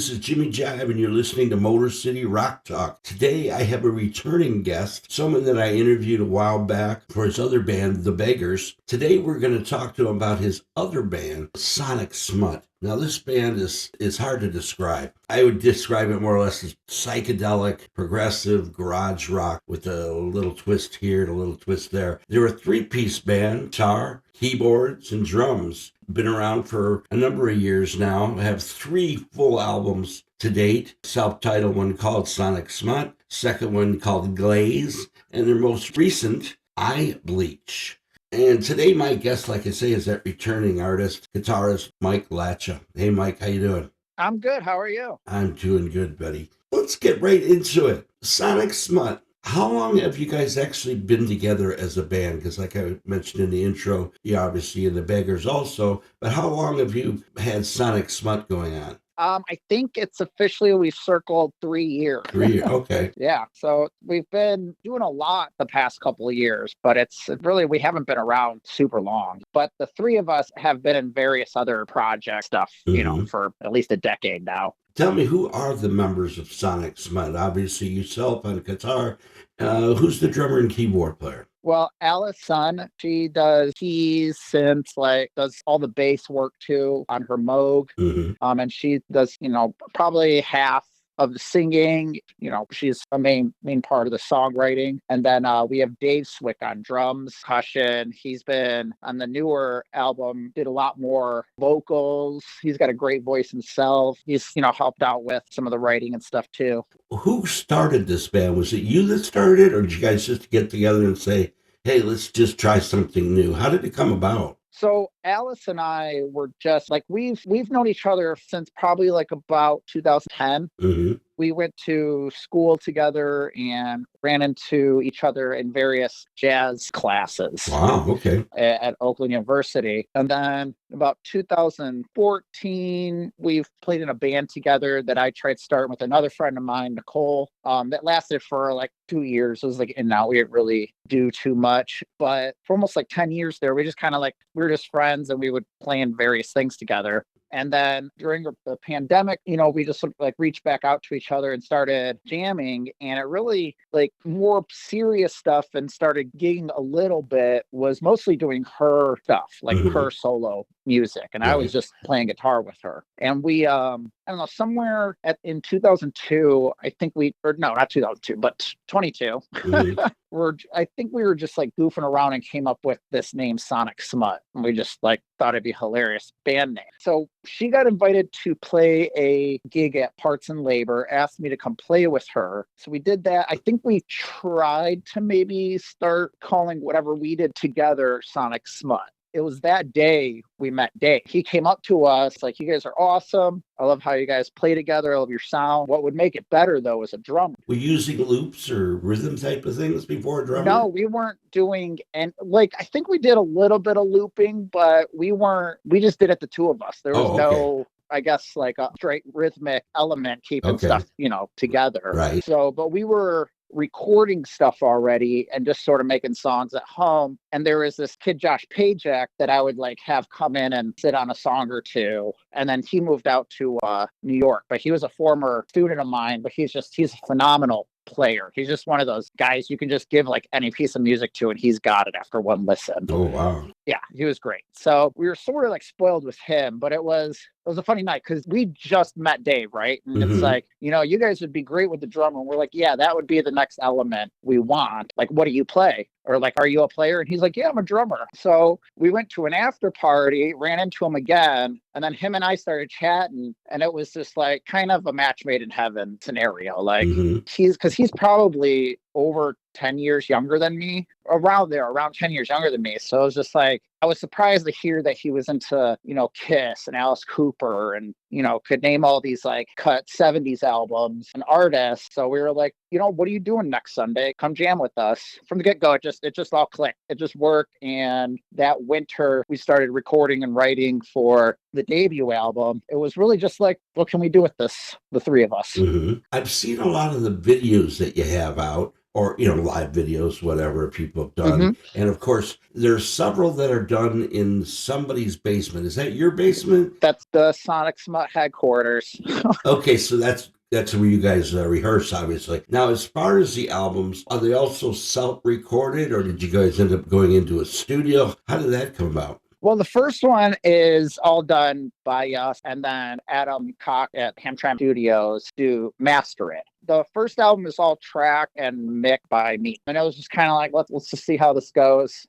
this is Jimmy Jive, and you're listening to Motor City Rock Talk. Today, I have a returning guest, someone that I interviewed a while back for his other band, The Beggars. Today, we're going to talk to him about his other band, Sonic Smut. Now, this band is hard to describe. I would describe it more or less as psychedelic, progressive, garage rock with a little twist here and a little twist there. They're a three-piece band, guitar, keyboards, and drums. Been around for a number of years now. I have 3 full albums to date. Self-titled one called Sonic Smut, second one called Glaze, and their most recent, I Bleach. And today my guest, like I say, is that returning artist, guitarist, Mike Latcha. Hey, Mike, how you doing? I'm good. How are you? I'm doing good, buddy. Let's get right into it. Sonic Smut. How long have you guys actually been together as a band? Because like I mentioned in the intro, you're obviously in the Beggars also, but how long have you had Sonic Smut going on? I think it's officially we've circled 3 years. 3 years, okay. Yeah, so we've been doing a lot the past couple of years, but it's really, we haven't been around super long. But the 3 of us have been in various other project stuff, for at least a decade now. Tell me, who are the members of Sonic Smut? Obviously, yourself on guitar. Who's the drummer and keyboard player? Well, Alice Sun, she does keys, synths, does all the bass work too on her Moog. And she does, probably half of the singing. She's a main part of the songwriting. And then we have Dave Cwiik on drums, percussion. He's been on the newer album, did a lot more vocals. He's got a great voice himself. He's, helped out with some of the writing and stuff too. Who started this band? Was it you that started it, or did you guys just get together and say, hey, let's just try something new? How did it come about? So Alice and I were just we've known each other since probably about 2010. We went to school together and ran into each other in various jazz classes. Wow, okay. At Oakland University. And then about 2014, we've played in a band together that I tried starting with another friend of mine, Nicole. That lasted for 2 years. It was and now we didn't really do too much. But for almost 10 years there, we just kind of we were just friends and we would plan various things together. And then during the pandemic, we just reached back out to each other and started jamming. And it really more serious stuff and started gigging a little bit was mostly doing her stuff, her solo music. And I was just playing guitar with her. And we, I don't know, somewhere in 2002, I think not 2002, but 22. I think we were just goofing around and came up with this name Sonic Smut. And we just thought it'd be hilarious band name. So she got invited to play a gig at Parts and Labor, asked me to come play with her. So we did that. I think we tried to maybe start calling whatever we did together Sonic Smut. It was that day we met Dave. He came up to us you guys are awesome. I love how you guys play together. I love your sound. What would make it better, though, is a drummer. Were you using loops or rhythm type of things before a drummer? No, we weren't doing, and I think we did a little bit of looping, but we just did it the 2 of us. There was no, I guess, a straight rhythmic element keeping stuff, together. Right. So, but we were recording stuff already and just sort of making songs at home. And there was this kid, Josh Pajak, that I would have come in and sit on a song or 2. And then he moved out to New York, but he was a former student of mine, but he's a phenomenal player. He's just one of those guys you can just give any piece of music to and he's got it after one listen. Oh, wow. Yeah, he was great. So we were sort of spoiled with him, but it was a funny night because we just met Dave, right? And it's you guys would be great with the drummer. And we're yeah, that would be the next element we want. What do you play? Or are you a player? And he's yeah, I'm a drummer. So we went to an after party, ran into him again, and then him and I started chatting, and it was just kind of a match made in heaven scenario. He's probably over 10 years younger than me, around 10 years younger than me. So it was just I was surprised to hear that he was into, Kiss and Alice Cooper and, could name all these cut 70s albums and artists. So we were what are you doing next Sunday? Come jam with us. From the get-go, it just all clicked. It just worked. And that winter, we started recording and writing for the debut album. It was really just what can we do with this? The 3 of us. I've seen a lot of the videos that you have out. or live videos, whatever people have Hmm. done. And of course, there's several that are done in somebody's basement. Is that your basement? That's the Sonic Smut headquarters. Okay, so that's where you guys rehearse, obviously. Now, as far as the albums, are they also self-recorded, or did you guys end up going into a studio? How did that come about? Well, the first one is all done by us, and then Adam Cock at Hamtramck Studios to master it. The first album is all tracked and mixed by me, and it was just kind of like, let's just see how this goes.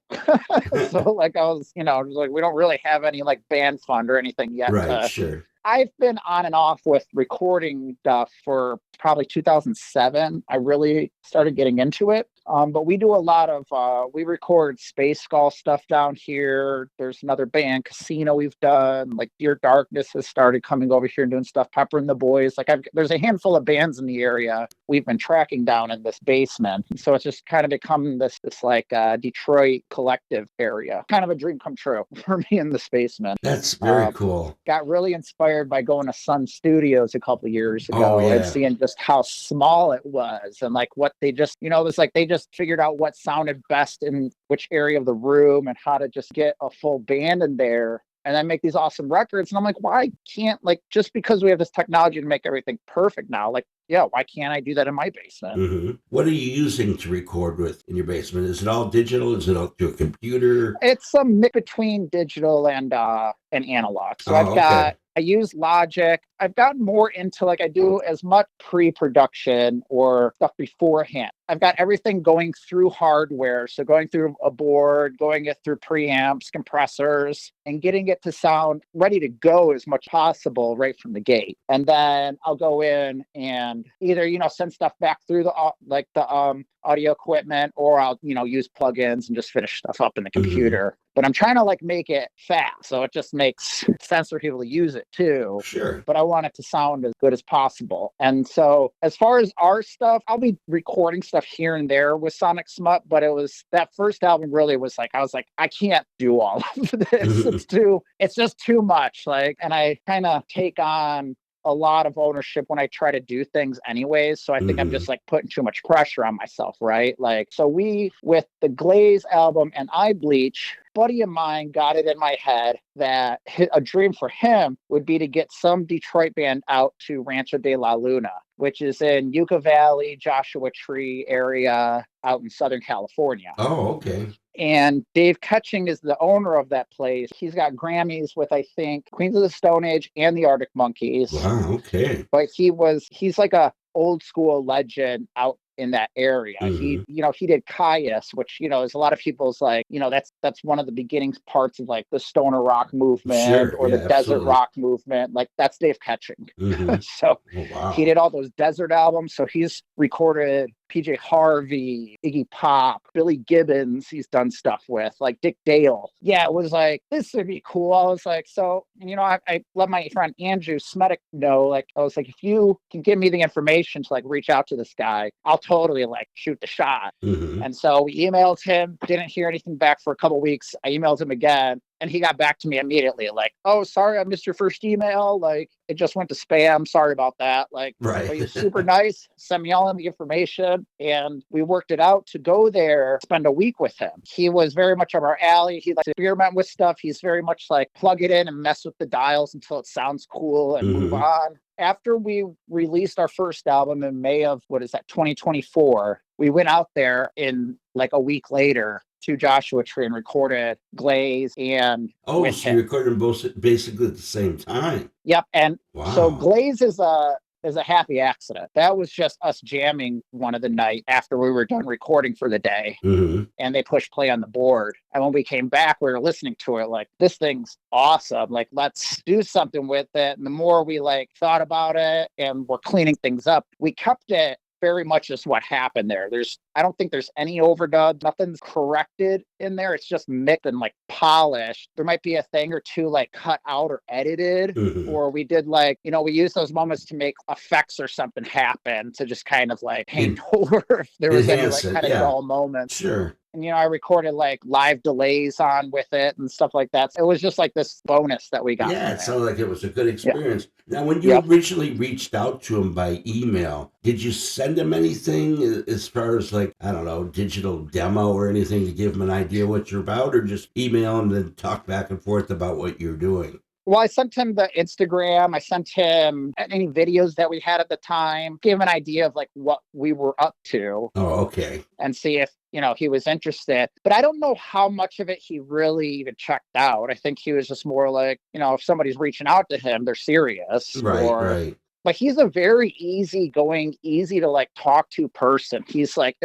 So, like, I was, I was like, we don't really have any like band fund or anything yet Right, to. sure. I've been on and off with recording stuff for probably 2007. I really started getting into it. But we do a lot of, we record Space Skull stuff down here. There's another band, Casino, we've done. Like Dear Darkness has started coming over here and doing stuff. Pepper and the Boys. Like there's a handful of bands in the area we've been tracking down in this basement. So it's just kind of become this like Detroit collective area. Kind of a dream come true for me in this basement. That's very cool. Got really inspired by going to Sun Studios a couple of years Oh, ago and yeah. seeing just how small it was and like what they just, it was like they just figured out what sounded best in which area of the room and how to just get a full band in there and then make these awesome records. And I'm like, why can't, like, just because we have this technology to make everything perfect now, like, yeah, why can't I do that in my basement? Hmm. What are you using to record with in your basement? Is it all digital? Is it all through a computer? It's a mix between digital and analog. So Oh, okay. I use Logic. I've gotten more into like I do as much pre-production or stuff beforehand. I've got everything going through hardware. So going through a board, going it through preamps, compressors, and getting it to sound ready to go as much possible right from the gate. And then I'll go in and either, send stuff back through the audio equipment, or I'll, use plugins and just finish stuff up in the Hmm. computer. But I'm trying to like make it fast. So it just makes sense for people to use it too. Sure. But I want it to sound as good as possible. And so as far as our stuff, I'll be recording stuff here and there with Sonic Smut, but it was that first album really was like, I was like, I can't do all of this. Hmm. It's just too much. Like, and I kind of take on a lot of ownership when I try to do things anyways. So I think I'm Hmm. just like putting too much pressure on myself, right? Like, so with the Glaze album and I Bleach, buddy of mine got it in my head that a dream for him would be to get some Detroit band out to Rancho de la Luna, which is in Yucca Valley, Joshua Tree area out in Southern California. Oh, okay. And Dave Cwiik is the owner of that place. He's got Grammys with, I think, Queens of the Stone Age and the Arctic Monkeys. Wow, okay. But he's like a old school legend out in that area. Hmm. He did Caius, which, is a lot of people's like, that's one of the beginnings parts of like the stoner rock movement Sure. or Yeah, the desert absolutely. rock movement. Like that's Dave Cwiik. Hmm. So Oh, he wow. did all those desert albums. So he's recorded PJ Harvey, Iggy Pop, Billy Gibbons, he's done stuff with, like Dick Dale. Yeah, it was like, this would be cool. I was like, so, I let my friend Andrew Smetic know, like, I was like, if you can give me the information to like reach out to this guy, I'll totally like shoot the shot. Hmm. And so we emailed him, didn't hear anything back for a couple of weeks. I emailed him again. And he got back to me immediately, like, oh, sorry, I missed your first email. Like, it just went to spam. Sorry about that. Like, Right. but he was super nice, sent me all of the information, and we worked it out to go there, spend a week with him. He was very much up our alley. He likes to experiment with stuff. He's very much like plug it in and mess with the dials until it sounds cool and move Hmm. on. After we released our first album in May of 2024, we went out there in like a week later to Joshua Tree and recorded Glaze and Oh, with so you him. recorded them both basically at the same time. Yep. And so Wow. Glaze is a happy accident. That was just us jamming one of the night after we were done recording for the day. Hmm. And they pushed play on the board. And when we came back, we were listening to it like, this thing's awesome. Like, let's do something with it. And the more we like thought about it and we're cleaning things up, we kept it very much as what happened there. I don't think there's any overdub, nothing's corrected in there. It's just mixed and like polished. There might be a thing or two like cut out or edited, Hmm. or we did like, we use those moments to make effects or something happen to just kind of like paint And over if there was any enhance like it. kind of Yeah. dull moments. Sure. And, I recorded like live delays on with it and stuff like that. So it was just like this bonus that we got Yeah, from it there. sounded like it was a good Yeah. experience. Now, when you Yep. originally reached out to him by email, did you send him anything as far as like, I don't know, digital demo or anything to give him an idea what you're about, or just email him and then talk back and forth about what you're doing? Well, I sent him the Instagram. I sent him any videos that we had at the time, gave him an idea of like what we were up to Oh, okay. and see if, he was interested. But I don't know how much of it he really even checked out. I think he was just more like, if somebody's reaching out to him, they're serious. Right, right. But he's a very easygoing, easy to like talk to person. He's like,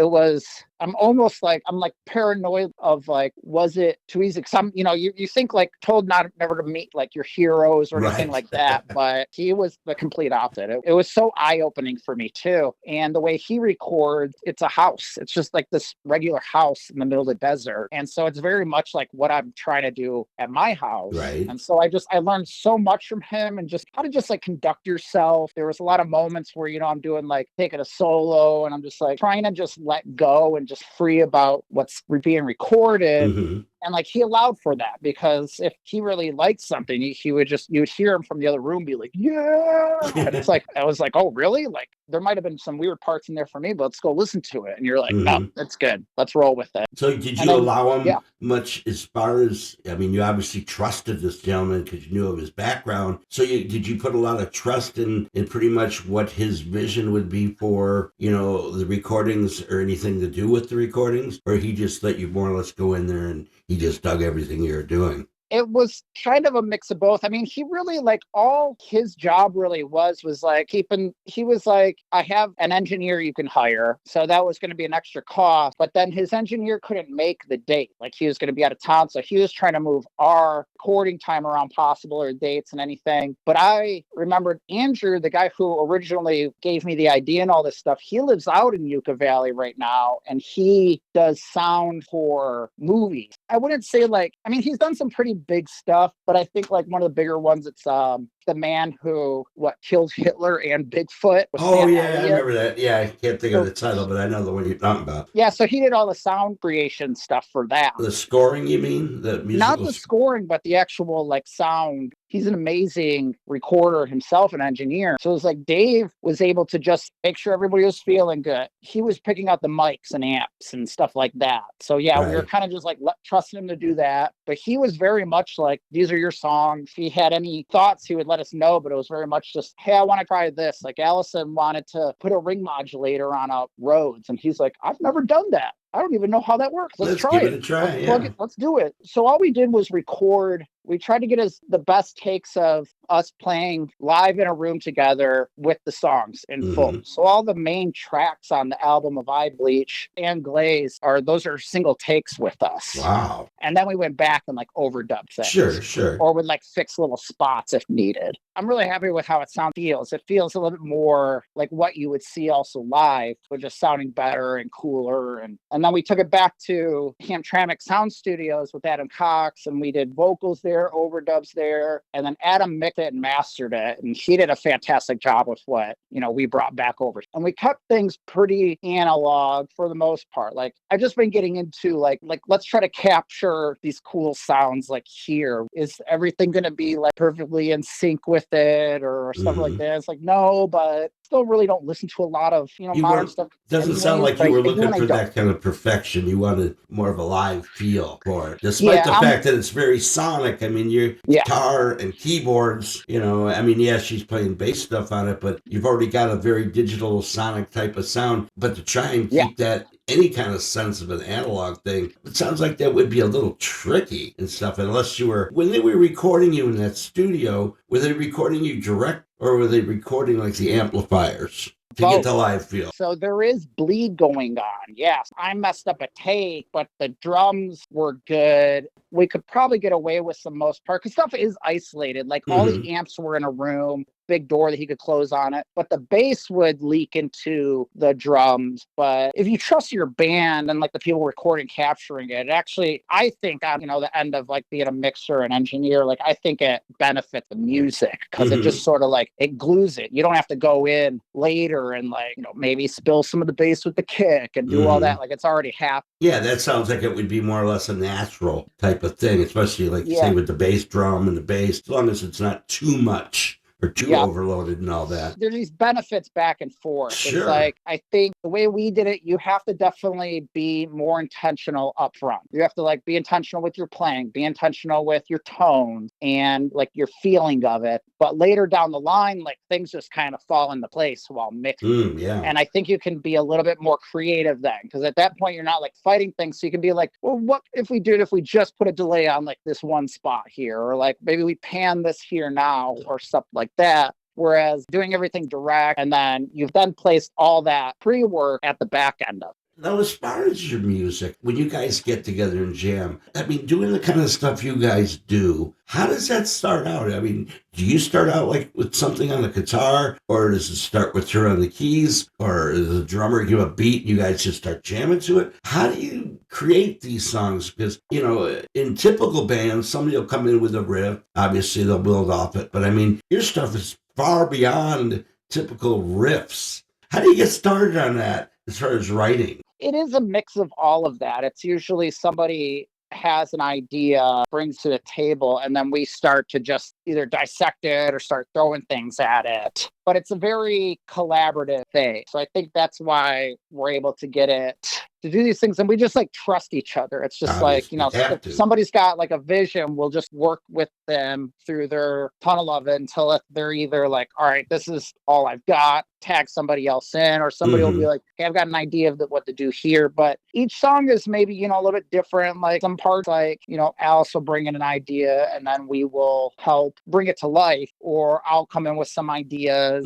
I'm almost like, I'm like paranoid of like, was it too easy? Some, you think like told never to meet like your heroes or anything Right. like that. But he was the complete opposite. It was so eye opening for me too. And the way he records, it's a house. It's just like this regular house in the middle of the desert. And so it's very much like what I'm trying to do at my house. Right. And so I learned so much from him and just how to just like conduct yourself. There was a lot of moments where, I'm doing like taking a solo and I'm just like trying to just let go and just free about what's being recorded. Mm-hmm. And like he allowed for that because if he really liked something, you would hear him from the other room be like, yeah. And it's like, I was like, oh, really? Like there might have been some weird parts in there for me, but let's go listen to it. And you're like, no, that's good. Let's roll with it. So did And you then, allow him yeah. much as far as, I mean, you obviously trusted this gentleman because you knew of his background. So did you put a lot of trust in pretty much what his vision would be for, the recordings or anything to do with the recordings? Or he just let you more or less go in there and he just dug everything you were doing? It was kind of a mix of both. I mean, he really like all his job really was like he was like, I have an engineer you can hire. So that was going to be an extra cost. But then his engineer couldn't make the date. Like he was going to be out of town. So he was trying to move our recording time around possible or dates and anything. But I remembered Andrew, the guy who originally gave me the idea and all this stuff, he lives out in Yucca Valley right now. And he does sound for movies. I wouldn't say like, I mean, he's done some pretty big stuff, but I think like one of the bigger ones, it's the man who killed Hitler and Bigfoot. Oh, yeah, I remember that. Yeah, I can't think of the title, but I know the one you're talking about. Yeah, so he did all the sound creation stuff for that. The scoring, you mean? The musical? Not the scoring, but the actual like sound. He's an amazing recorder himself, an engineer. So it was like Dave was able to just make sure everybody was feeling good. He was picking out the mics and amps and stuff like that. So yeah, Right. We were kind of just like trusting him to do that. But he was very much like, these are your songs. If he had any thoughts, he would let us know. But it was very much just, hey, I want to try this. Like Allison wanted to put a ring modulator on a Rhodes. And he's like, I've never done that. I don't even know how that works. Let's try give it. it a try. Let's plug it. Let's do it. So all we did was record. We tried to get the best takes of us playing live in a room together with the songs in full. So all the main tracks on the album of Eye Bleach and Glaze those are single takes with us. Wow. And then we went back and like overdubbed things. Sure. Or would like fix little spots if needed. I'm really happy with how it feels. It feels a little bit more like what you would see also live, with just sounding better and cooler. And then we took it back to Hamtramck Sound Studios with Adam Cox, and we did vocals there, overdubs there, and then Adam mixed it and mastered it, and he did a fantastic job with what we brought back over. And we kept things pretty analog for the most part. Like I've just been getting into like let's try to capture these cool sounds. Like here, is everything going to be like perfectly in sync with it or stuff like that? It's like no, but still really don't listen to a lot of modern stuff. Doesn't sound like you were looking for that kind of perfection. You wanted more of a live feel for it, despite the fact that it's very sonic. I mean, your guitar and keyboards, I mean, yeah, she's playing bass stuff on it, but you've already got a very digital sonic type of sound. But to try and keep that any kind of sense of an analog thing, it sounds like that would be a little tricky and stuff, unless you were, when they were recording you in that studio, were they recording you direct or were they recording like the amplifiers to get the live feel? So there is bleed going on. Yes, I messed up a take, but the drums were good. we could probably get away with the most part because stuff is isolated. Like all Mm-hmm. the amps were in a room, big door that he could close on it, but the bass would leak into the drums. But if you trust your band and like the people recording, capturing it, actually, I think on, the end of like being a mixer and engineer, like I think it benefits the music because it Mm-hmm. just sort of like it glues it. You don't have to go in later and like, maybe spill some of the bass with the kick and do all Mm-hmm. that. Like it's already happened. Yeah, that sounds like it would be more or less a natural type of thing, especially like say Yeah. with the bass drum and the bass, as long as it's not too much or too Yeah. overloaded and all that. There's these benefits back and forth. It's Sure. like, I think the way we did it, you have to definitely be more intentional up front. You have to like be intentional with your playing, be intentional with your tones and like your feeling of it. But later down the line, like things just kind of fall into place while mixing. Yeah. And I think you can be a little bit more creative then, because at that point, you're not like fighting things. So you can be like, well, what if we did, if we just put a delay on like this one spot here, or like maybe we pan this here now, or something like that. Whereas doing everything direct, and then you've then placed all that pre-work at the back end of it. Now, as far as your music, when you guys get together and jam, I mean, doing the kind of stuff you guys do, how does that start out? I mean, do you start out like with something on the guitar, or does it start with her on the keys, or does the drummer give a beat and you guys just start jamming to it? How do you create these songs? Because, in typical bands, somebody will come in with a riff, obviously they'll build off it, but I mean, your stuff is far beyond typical riffs. How do you get started on that as far as writing? It is a mix of all of that. It's usually somebody has an idea, brings to the table, and then we start to just either dissect it or start throwing things at it. But it's a very collaborative thing. So I think that's why we're able to get it to do these things. And we just like trust each other. It's just like, Obviously, you have if to. somebody's got like a vision, we'll just work with them through their tunnel of it until they're either like, all right, this is all I've got, tag somebody else in, or somebody will be like, hey, I've got an idea of what to do here. But each song is maybe, a little bit different. Like some parts, like, Alice will bring in an idea and then we will help bring it to life, or I'll come in with some ideas.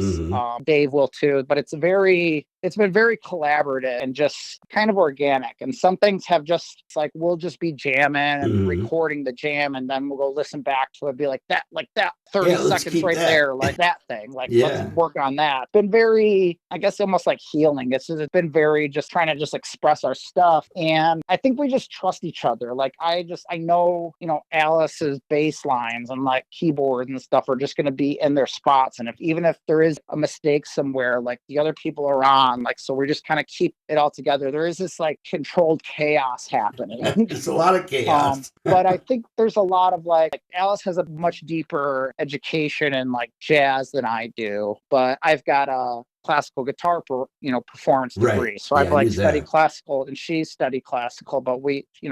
Dave will too, but it's been very collaborative and just kind of organic. And some things have just, it's like, we'll just be jamming and recording the jam. And then we'll go listen back to it, be like that 30 seconds right there, like that thing, like let's work on that. It's been very, I guess, almost like healing. It's been very just trying to just express our stuff. And I think we just trust each other. Like I know, Alice's bass lines and like keyboards and stuff are just going to be in their spots. And even if there is a mistake somewhere, like the other people are on, like, so we just kind of keep it all together. There is this like controlled chaos happening. It's a lot of chaos. But I think there's a lot of like Alice has a much deeper education in like jazz than I do, but I've got a classical guitar performance degree. So I've like studied classical and she studied classical, but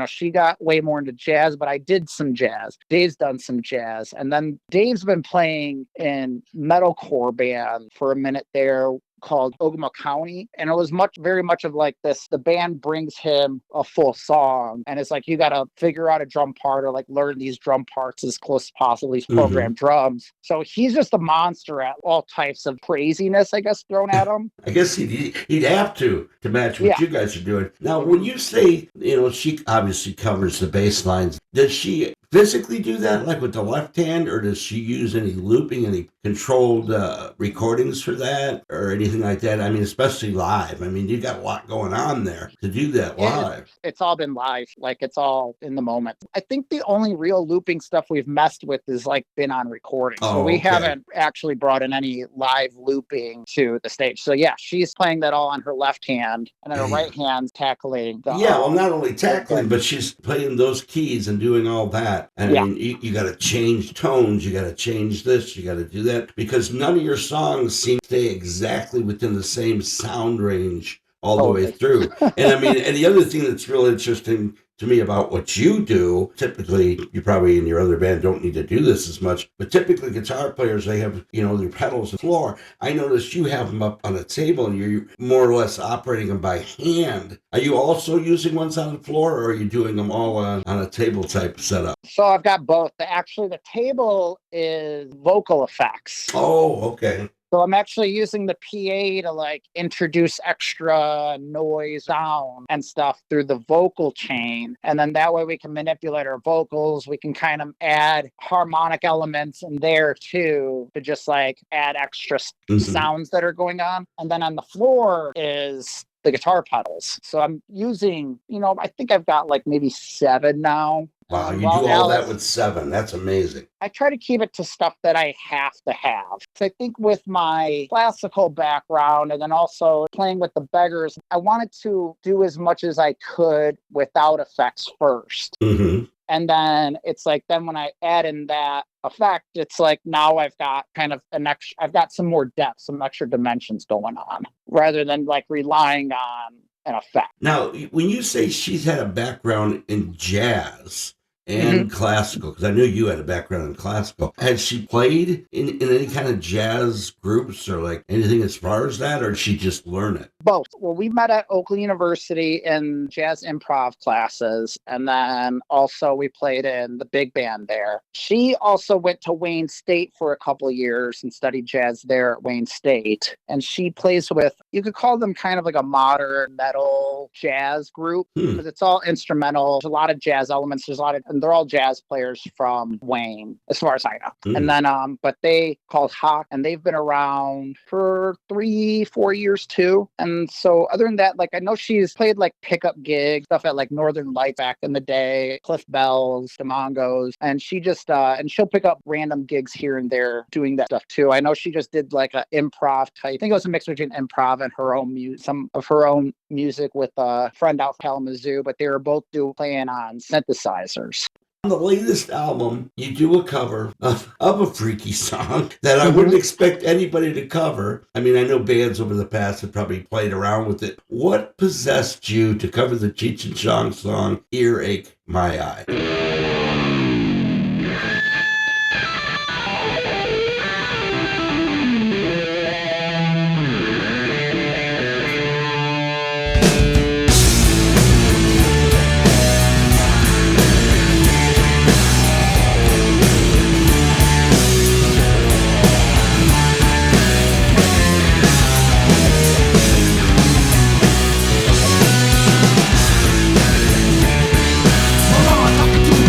she got way more into jazz, but I did some jazz. Dave's done some jazz. And then Dave's been playing in metalcore band for a minute there called Ogama County. And it was very much of like this, the band brings him a full song and it's like, you got to figure out a drum part or like learn these drum parts as close as possible, these programmed drums. So he's just a monster at all types of craziness, I guess, thrown at him. I guess he'd have to match what you guys are doing. Now, when you say, she obviously covers the bass lines, does she physically do that like with the left hand, or does she use any looping, any controlled recordings for that or anything like that? I mean, especially live. I mean, you got a lot going on there to do that live. It's all been live. Like it's all in the moment. I think the only real looping stuff we've messed with is like been on recording. So we haven't actually brought in any live looping to the stage. So yeah, she's playing that all on her left hand and then her right hand's tackling the well, not only tackling, but she's playing those keys and doing all that. I mean, you got to change tones, you got to change this, you got to do that, because none of your songs seem to stay exactly within the same sound range all the way through. And I mean, and the other thing that's real interesting to me about what you do, typically, you probably in your other band don't need to do this as much, but typically guitar players, they have, their pedals on the floor. I noticed you have them up on a table and you're more or less operating them by hand. Are you also using ones on the floor, or are you doing them all on a table type setup? So I've got both. Actually, the table is vocal effects. Oh, okay. So I'm actually using the PA to like introduce extra noise sound and stuff through the vocal chain. And then that way we can manipulate our vocals. We can kind of add harmonic elements in there too to just like add extra sounds that are going on. And then on the floor is the guitar pedals. So I'm using, I think I've got like maybe 7 now. Wow, you do all that with 7. That's amazing. I try to keep it to stuff that I have to have. So I think with my classical background and then also playing with the Beggars, I wanted to do as much as I could without effects first. Mm-hmm. And then it's like, then when I add in that effect, it's like now I've got kind of I've got some more depth, some extra dimensions going on rather than like relying on an effect. Now, when you say she's had a background in jazz and classical, because I knew you had a background in classical, had she played in any kind of jazz groups or like anything as far as that, or did she just learn it? Both. Well, we met at Oakland University in jazz improv classes, and then also we played in the big band there. She also went to Wayne State for a couple of years and studied jazz there at Wayne State. And she plays with, you could call them kind of like a modern metal jazz group, because it's all instrumental. There's a lot of jazz elements. And they're all jazz players from Wayne, as far as I know. And then, but they called Hawk, and they've been around for 3-4 years too. And so other than that, like I know she's played like pickup gigs, stuff at like Northern Light back in the day, Cliff Bells, DeMongos, and she just and she'll pick up random gigs here and there doing that stuff too. I know she just did like an improv type. I think it was a mix between improv and her own music, some of her own music with a friend out Kalamazoo, but they were both playing on synthesizers. On the latest album, you do a cover of a freaky song that I wouldn't expect anybody to cover. I mean, I know bands over the past have probably played around with it. What possessed you to cover the Cheech and Chong song, Earache My Eye? Talking to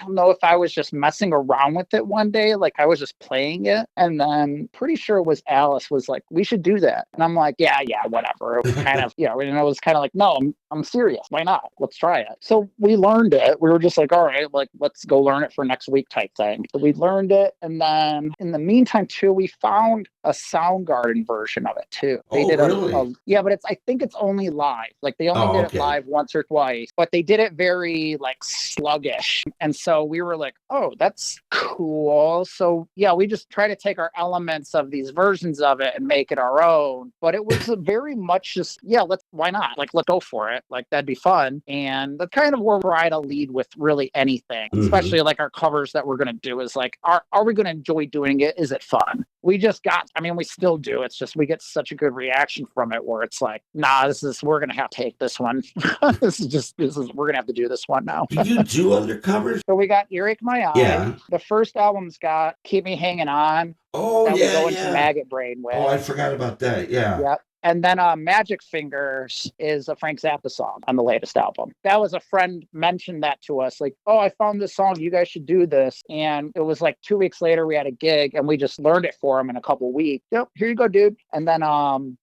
I don't know if I was just messing around with it one day, like I was just playing it, and then pretty sure it was Alice was like, we should do that. And I'm like, yeah, whatever. It was kind of, and it was kind of like, no, I'm serious. Why not? Let's try it. So we learned it. We were just like, all right, like let's go learn it for next week type thing. So we learned it. And then in the meantime, too, we found a Soundgarden version of it too. They did really? but I think it's only live. Like they only did it Okay. live once or twice, but they did it very like sluggish. And so we were like, oh, that's cool. So yeah, we just try to take our elements of these versions of it and make it our own. But it was very much just, why not? Like, let's go for it. Like, that'd be fun. And that's kind of where we try to lead with really anything, especially like our covers that we're going to do is like, are we going to enjoy doing it? Is it fun? We still do. It's just, we get such a good reaction from it where it's like, nah, we're going to have to take this one. We're going to have to do this one now. Do you do other covers? So we got Earache My Eye. Yeah. The first album's got Keep Me Hanging On. Oh, that yeah, we go into Maggot Brain with. Oh, I forgot about that. Yeah. Yep. And then Magic Fingers is a Frank Zappa song on the latest album. That was a friend mentioned that to us. Like, oh, I found this song. You guys should do this. And it was like 2 weeks later, we had a gig and we just learned it for him in a couple of weeks. Yep, here you go, dude. And then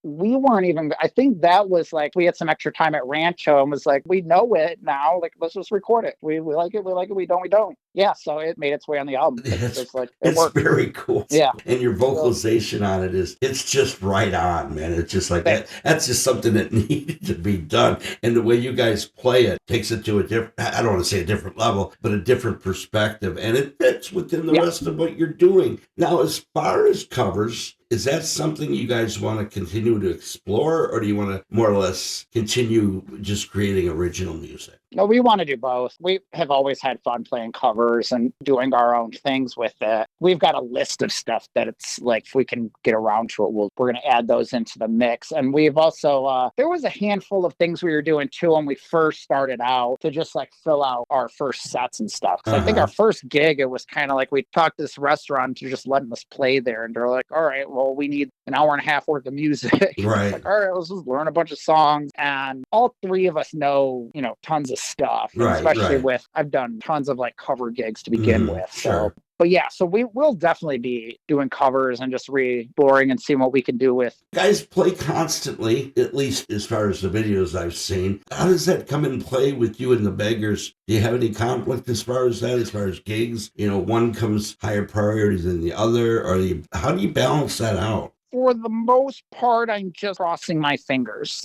we weren't even, I think that was like, we had some extra time at Rancho and was like, we know it now. Like, let's just record it. We like it. We like it. We don't. Yeah, so it made its way on the album. It's like, it's very cool. Yeah. And your vocalization on it it's just right on, man. It's just like that. That's just something that needed to be done. And the way you guys play it takes it to a different, I don't want to say a different level, but a different perspective. And it fits within the rest of what you're doing. Now, as far as covers, is that something you guys want to continue to explore, or do you want to more or less continue just creating original music? No, we want to do both. We have always had fun playing covers and doing our own things with it. We've got a list of stuff that it's like, if we can get around to it, we're going to add those into the mix. And we've also, there was a handful of things we were doing too when we first started out to just like fill out our first sets and stuff. So I think our first gig, it was kind of like we talked to this restaurant to just letting us play there. And they're like, all right, well, we need an hour and a half worth of music. Right. Like, all right, let's just learn a bunch of songs. And all three of us know, tons of stuff, especially with, I've done tons of like cover gigs to begin with. So, but yeah, so we will definitely be doing covers and just re-exploring and seeing what we can do with. Guys play constantly, at least as far as the videos I've seen. How does that come in play with you and the Beggars? Do you have any conflict as far as that, as far as gigs? One comes higher priority than the other, or how do you balance that out? For the most part, I'm just crossing my fingers.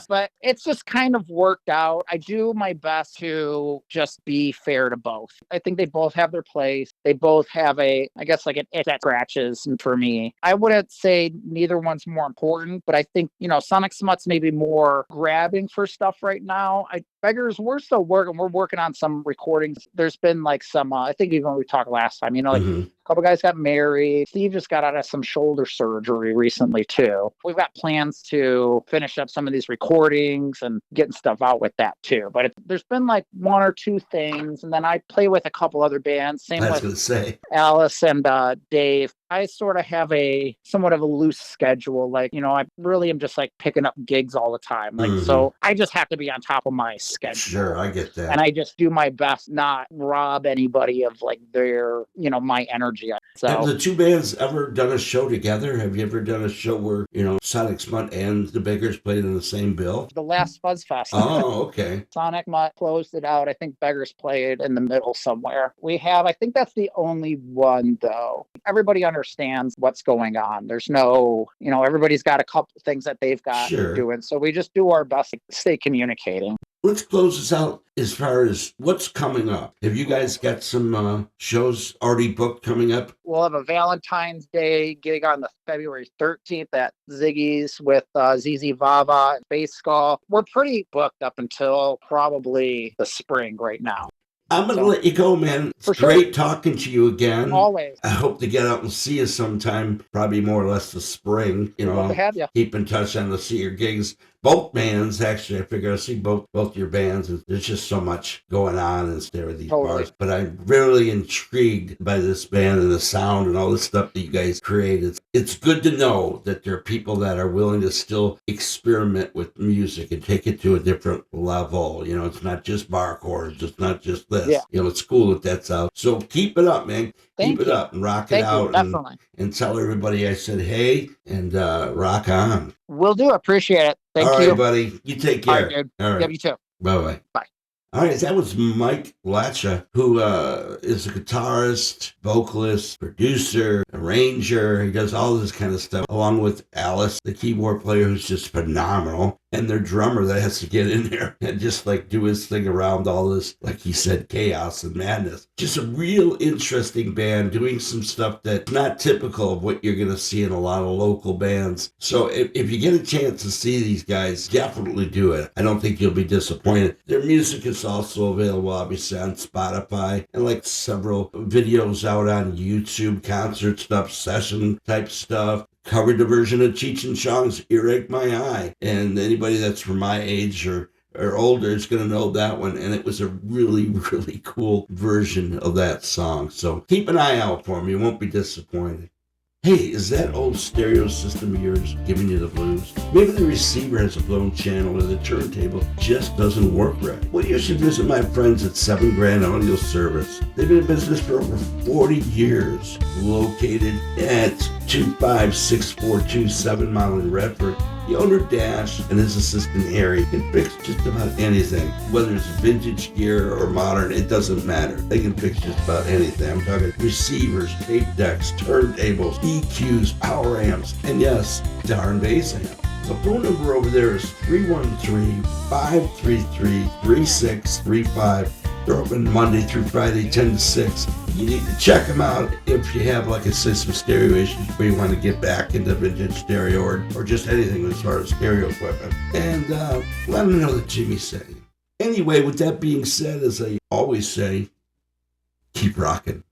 But it's just kind of worked out. I do my best to just be fair to both. I think they both have their place. They both have an itch that scratches for me. I wouldn't say neither one's more important, but I think, Sonic Smut's maybe more grabbing for stuff right now. Beggars, we're still working. We're working on some recordings. There's been like some, I think even when we talked last time, a couple guys got married. Steve just got out of some shoulder surgery recently too. We've got plans to finish up some of these recordings and getting stuff out with that too. But there's been like one or two things. And then I play with a couple other bands. Same with Alice and Dave. I sort of have somewhat of a loose schedule. Like, I really am just like picking up gigs all the time. Like, so I just have to be on top of my schedule. Sure, I get that. And I just do my best not rob anybody of like their, my energy. So have the two bands ever done a show together? Have you ever done a show where, Sonic Smut and the Beggars played in the same bill? The last Fuzz Fest. Oh, okay. Sonic Smut closed it out. I think Beggars played in the middle somewhere. I think that's the only one though. Everybody understands what's going on. There's no, everybody's got a couple things that they've got doing. So we just do our best to stay communicating. Let's close this out as far as what's coming up. Have you guys got some shows already booked coming up? We'll have a Valentine's Day gig on the February 13th at Ziggy's with ZZ Vava and Bass Skull. We're pretty booked up until probably the spring right now. I'm going to let you go, man. It's great talking to you again. Always. I hope to get out and see you sometime, probably more or less the spring. Love to have you. Keep in touch and to see your gigs. both bands, actually. I figure I see both your bands, and there's just so much going on in there with these bars. But I'm really intrigued by this band and the sound and all the stuff that you guys create. It's good to know that there are people that are willing to still experiment with music and take it to a different level. You know, it's not just bar chords, it's not just this. Yeah. You know, it's cool that that's out. So keep it up, man. Keep it up and rock it out. Definitely. And tell everybody I said hey and rock on. Will do. Appreciate it. Thank you. All right, buddy. You take care. All right, dude. All right. Yeah, you too. Bye-bye. Bye. All right, that was Mike Latcha, who is a guitarist, vocalist, producer, arranger. He does all this kind of stuff, along with Alice, the keyboard player, who's just phenomenal, and their drummer that has to get in there and just like do his thing around all this, like he said, chaos and madness. Just a real interesting band doing some stuff that's not typical of what you're going to see in a lot of local bands. So if you get a chance to see these guys, definitely do it. I don't think you'll be disappointed. Their music is also available, obviously, on Spotify, and like several videos out on YouTube, concert stuff, session type stuff. Covered the version of Cheech and Chong's Earache My Eye. And anybody that's from my age or older is going to know that one. And it was a really, really cool version of that song. So keep an eye out for me. You won't be disappointed. Hey, is that old stereo system of yours giving you the blues? Maybe the receiver has a blown channel or the turntable just doesn't work right. Well, you should visit my friends at 7 Grand Audio Service. They've been in business for over 40 years. Located at 25642 7 Mile in Redford. The owner, Dash, and his assistant, Harry, can fix just about anything. Whether it's vintage gear or modern, it doesn't matter. They can fix just about anything. I'm talking receivers, tape decks, turntables, EQs, power amps, and yes, guitar and bass amps. The phone number over there is 313-533-3635. They're open Monday through Friday, 10 to 6. You need to check them out if you have, like I said, some stereo issues where you want to get back into vintage stereo or just anything as far as stereo equipment. And let them know that Jimmy said it. Anyway, with that being said, as I always say, keep rocking.